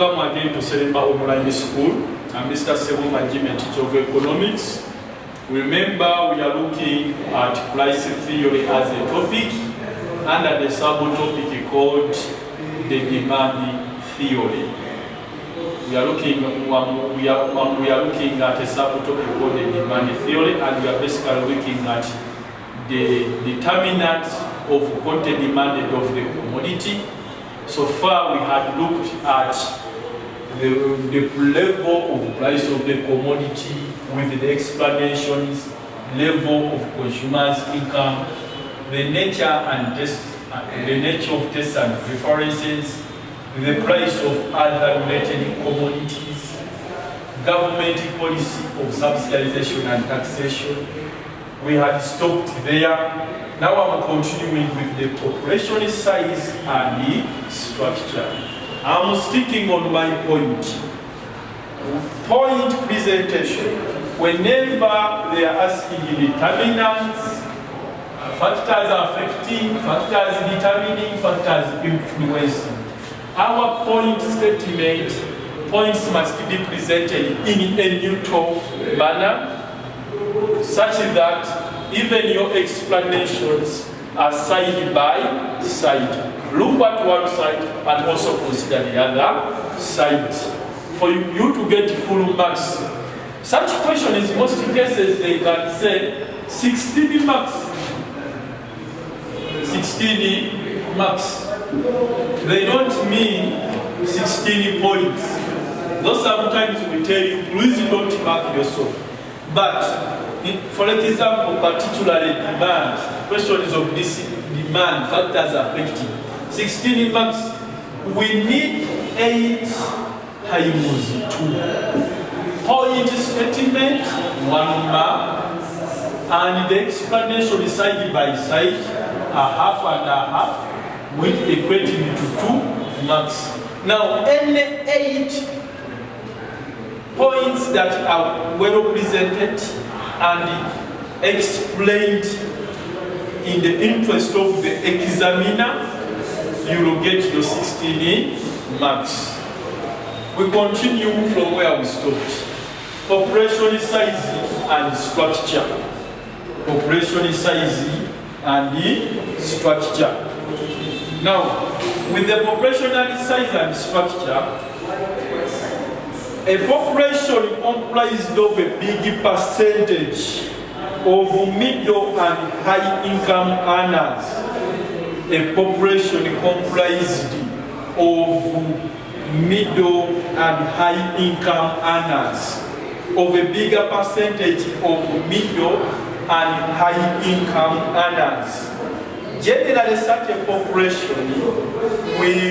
Welcome again to Selemba Online School. I'm Mr. Sebuma Jim, teacher of economics. Remember, we are looking at price theory as a topic under the subtopic called the demand theory. We are looking at a subtopic called the demand theory, and we are basically looking at the determinants of quantity demanded of the commodity. So far, we had looked at the level of price of the commodity with the explanations, level of consumers' income, the nature of tastes and preferences, the price of other related commodities, government policy of subsidization and taxation. We had stopped there. Now I'm continuing with the population size and the structure. I'm sticking on my point. Point presentation. Whenever they are asking determinants, factors affecting, factors determining, factors influencing. Our point statement, points must be presented in a neutral manner, such that even your explanations are side by side. Look at one side and also consider the other side for you to get full marks. Such questions in most cases they can say 16 marks. 16 marks. They don't mean 16 points. Though sometimes we tell you, please don't mark yourself. But for example, particularly demand, questions of this demand, factors affecting. 16 marks, we need 8 times 2. Point statement, 1 mark, and the explanation side by side, a half and a half, with equating to 2 marks. Now, any 8 points that are well presented and explained in the interest of the examiner, you will get your 16 marks. We continue from where we stopped. Population size and structure. Population size and the structure. Now, with the population size and structure, a population comprised of a big percentage of middle and high income earners. A population comprised of middle and high income earners. Of a bigger percentage of middle and high income earners. Generally, such a population will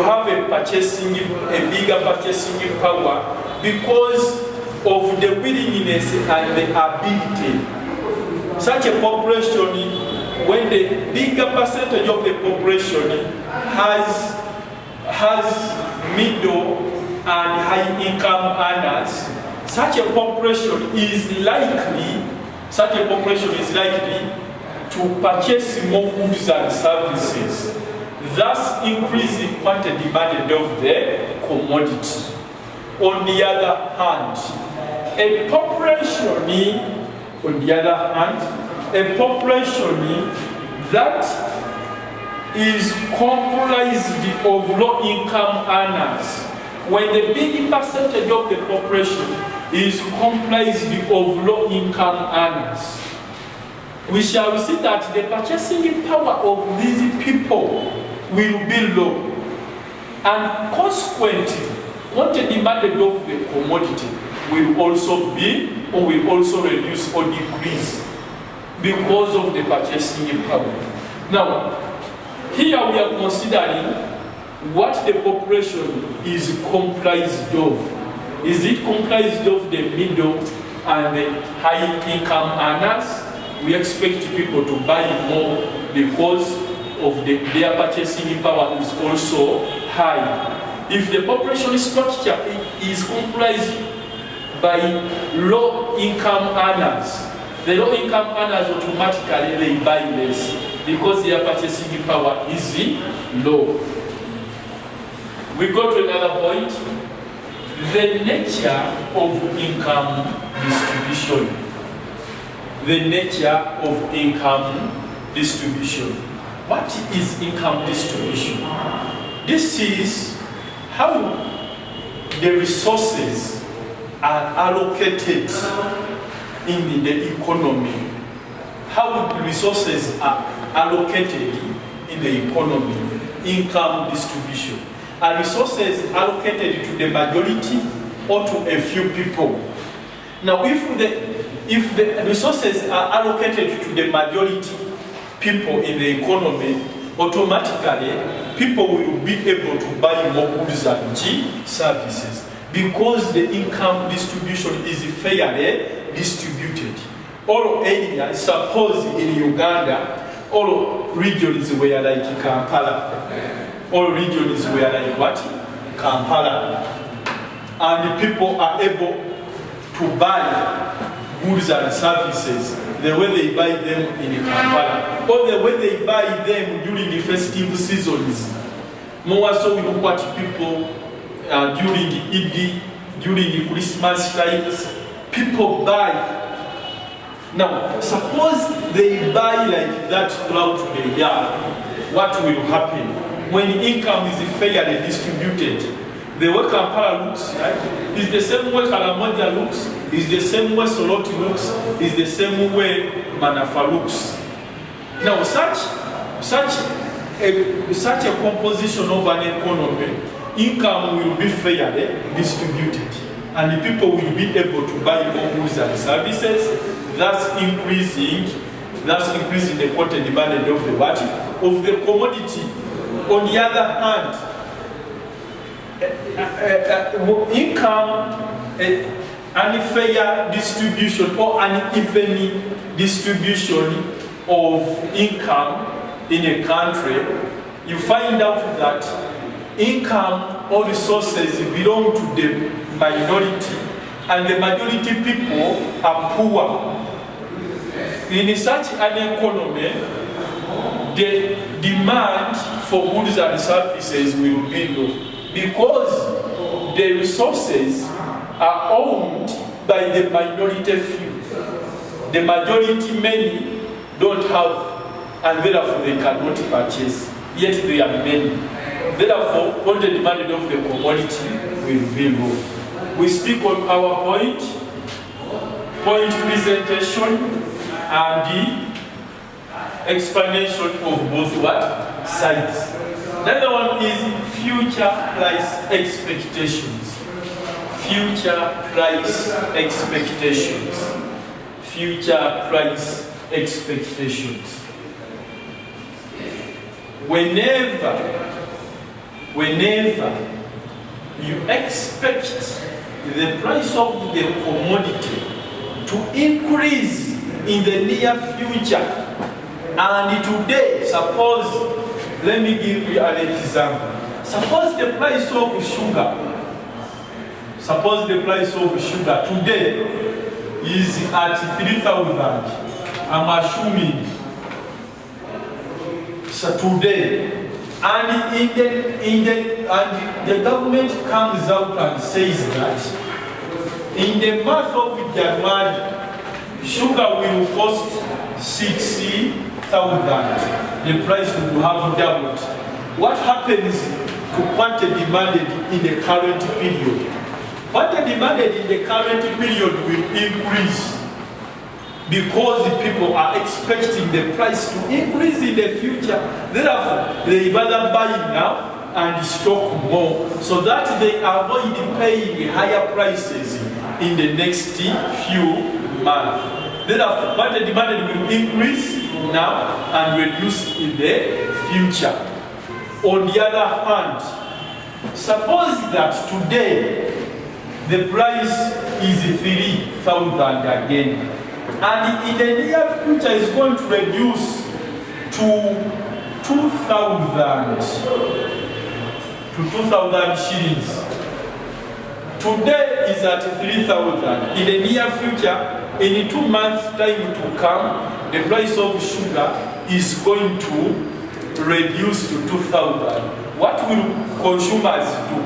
have a bigger purchasing power because of the willingness and the ability. Such a population, when the bigger percentage of the population has middle and high income earners, such a population is likely to purchase more goods and services, thus increasing quantity demanded of the commodity. On the other hand, a population that is comprised of low-income earners, when the big percentage of the population is comprised of low-income earners, we shall see that the purchasing power of these people will be low, and consequently, quantity demanded of the commodity will also reduce or decrease because of the purchasing power. Now, here we are considering what the population is comprised of. Is it comprised of the middle and the high income earners? We expect people to buy more because of their purchasing power is also high. If the population structure is comprised by low income earners, the low income earners automatically they buy less. because their purchasing power is low. We go to another point. The nature of income distribution. The nature of income distribution. What is income distribution? This is how the resources are allocated in the economy. How the resources are allocated in the economy. Income distribution. Are resources allocated to the majority or to a few people? Now, if the resources are allocated to the majority people in the economy, automatically people will be able to buy more goods and services because the income distribution is fairly distributed. All areas, suppose in Uganda, all regions were like Kampala. All regions were like what? Kampala. And people are able to buy goods and services the way they buy them in Kampala, or the way they buy them during the festive seasons. More so we look at people during the Eid, during the Christmas times, people buy. Now, suppose they buy like that throughout the year, what will happen? When income is fairly distributed, the way Kampala looks, right, is the same way Karamoja looks, is the same way Soroti looks, is the same way Manafa looks. Now, such a composition of an economy, income will be fairly distributed, and the people will be able to buy more goods and services, thus increasing the quantity demanded of the what? Of the commodity. On the other hand, income, unfair distribution or uneven distribution of income in a country, you find out that income or resources belong to the minority, and the majority people are poor. In such an economy, the demand for goods and services will be low because the resources are owned by the minority few. The majority many don't have, and therefore they cannot purchase, yet they are many. Therefore, all the demand of the commodity will be low. We speak on our point presentation, and the explanation of both what? Sides. Another one is future price expectations. Future price expectations. Future price expectations. Whenever you expect the price of the commodity to increase in the near future, and today, suppose, let me give you an example. Suppose the price of sugar today is at 3,000. I'm assuming. So today, and the government comes out and says that in the month of January, sugar will cost 60,000. The price will have doubled. What happens to quantity demanded in the current period? Quantity demanded in the current period will increase because the people are expecting the price to increase in the future. Therefore, they rather buy now and stock more so that they avoid paying higher prices in the next few months. Therefore, quantity demanded will increase now and reduce in the future. On the other hand, suppose that today the price is 3,000 again, and in the near future is going to reduce to 2,000 shillings. Today is at 3,000. In the near future, in 2 months' time to come, the price of sugar is going to reduce to 2,000, what will consumers do?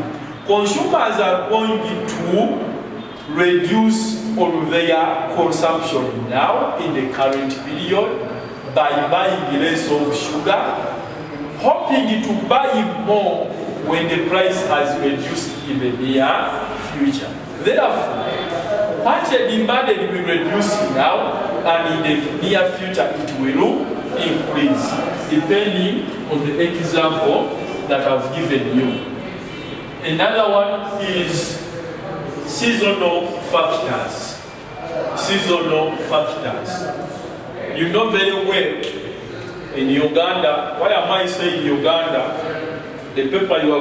Consumers are going to reduce on their consumption now in the current period by buying less of sugar, hoping to buy more when the price has reduced in the near future. Therefore, what the demand will reduce now, and in the near future it will increase, depending on the example that I've given you. Another one is seasonal factors. Seasonal factors. You know very well, in Uganda, why am I saying Uganda? The paper you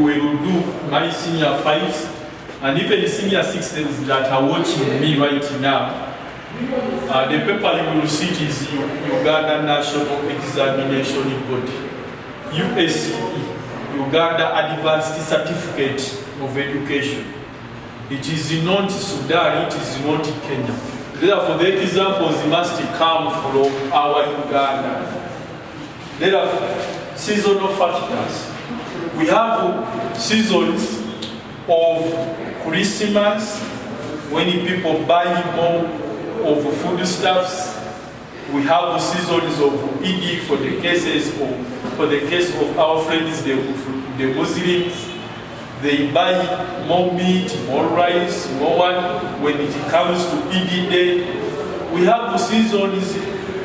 will do, my senior fives, and even the senior sixes that are watching me right now, the paper you will see is Uganda National Examination Body, USCE, Uganda Advanced Certificate of Education. It is not Sudan, it is not Kenya. Therefore, the examples must come from our Uganda. Therefore, seasonal factors. We have seasons of Christmas, when people buy more of foodstuffs. We have seasons of Eid for the case of our friends, the Muslims. They buy more meat, more rice, more one. When it comes to Eid Day, we have seasons,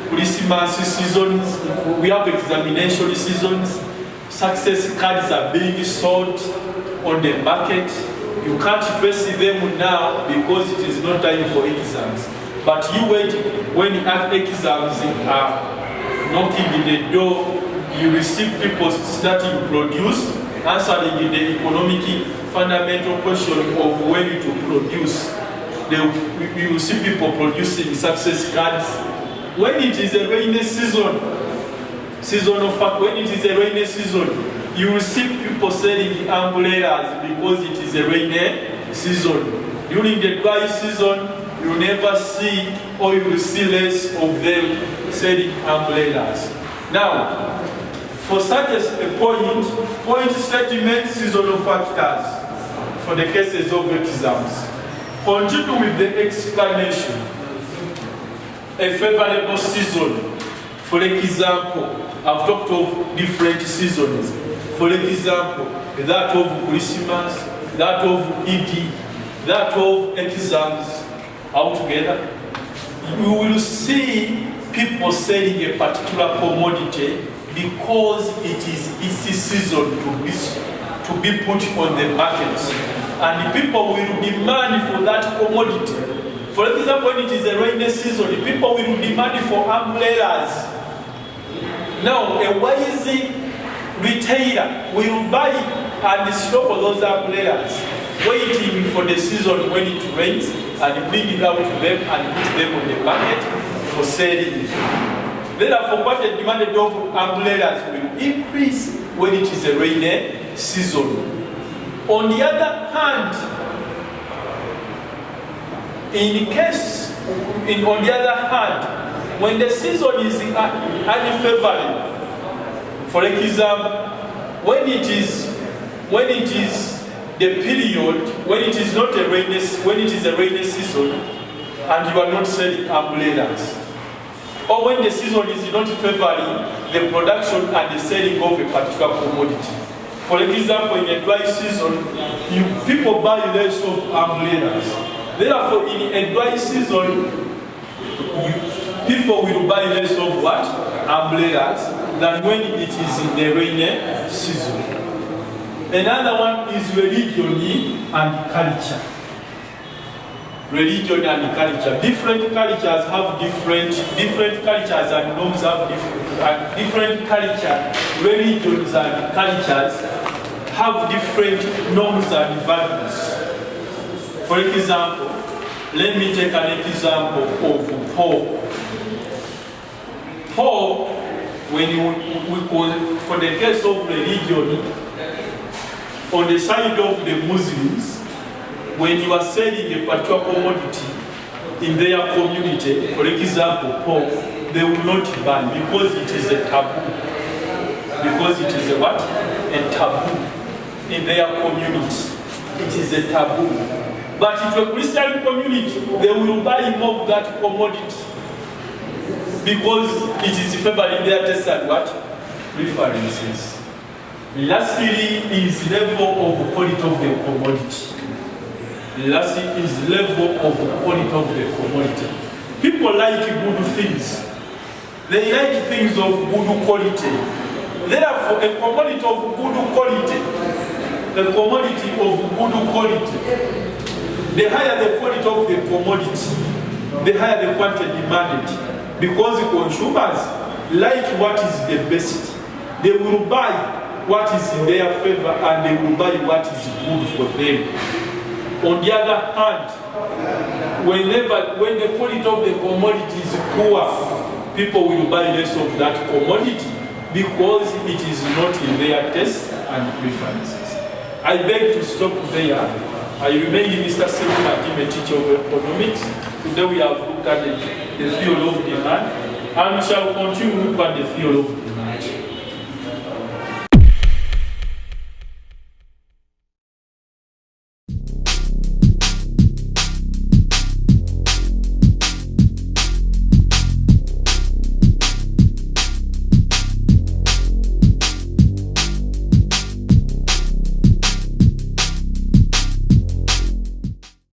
Christmas seasons, we have examination seasons. Success cards are being sold on the market. You can't trace them now because it is not time for exams. But you wait, when exams are knocking in the door, you will see people starting to produce, answering the economic fundamental question of when to produce. You will see people producing success cards. When it is a rainy season, when it is a rainy season, you will see people selling umbrellas because it is a rainy season. During the dry season, you never see, or you will see less of them selling umbrellas. Now, for such a point statement, seasonal factors for the cases of exams. Continue with the explanation. A favorable season. For example, I've talked of different seasons. For example, that of Christmas, that of Eid, that of exams altogether. You will see people selling a particular commodity because it is its season to be put on the market. And people will demand for that commodity. For example, when it is a rainy season, people will demand for umbrellas. Now, a wise retailer will buy and store for those umbrellas, waiting for the season when it rains, and bring it out to them and put them on the market for selling. Therefore, what the demand of umbrellas will increase when it is a rainy season. On the other hand, when the season is unfavorable, for example, when it is the period when it is not a rainy, when it is a rainy season, and you are not selling umbrellas, or when the season is not favoring the production and the selling of a particular commodity. For example, in a dry season, people buy less of umbrellas. Therefore, in a dry season, people will buy less of what? Umbrellas than when it is in the rainy season. Another one is religion and culture. Religion and culture. Different cultures have different cultures and norms have different culture. Religions and cultures have different norms and values. For example, let me take an example of Paul. Paul, for the case of religion, on the side of the Muslims, when you are selling a particular commodity in their community, for example, Paul, they will not buy because it is a taboo. Because it is a what? A taboo in their community. It is a taboo. But into a Christian community, they will buy more of that commodity because it is favoring their taste and what? Preferences. Lastly is level of quality of the commodity. Lastly is level of quality of the commodity. People like good things. They like things of good quality. Therefore, a commodity of good quality, the higher the quality of the commodity, the higher the quantity demanded. Because the consumers like what is the best. They will buy what is in their favor and they will buy what is good for them. On the other hand, when the quality of the commodity is poor, people will buy less of that commodity because it is not in their taste and preferences. I beg to stop there. I remain Mr. Selim Adim, a teacher of economics. Today we have looked at the theory of demand, and we shall continue to look at the theory of demand.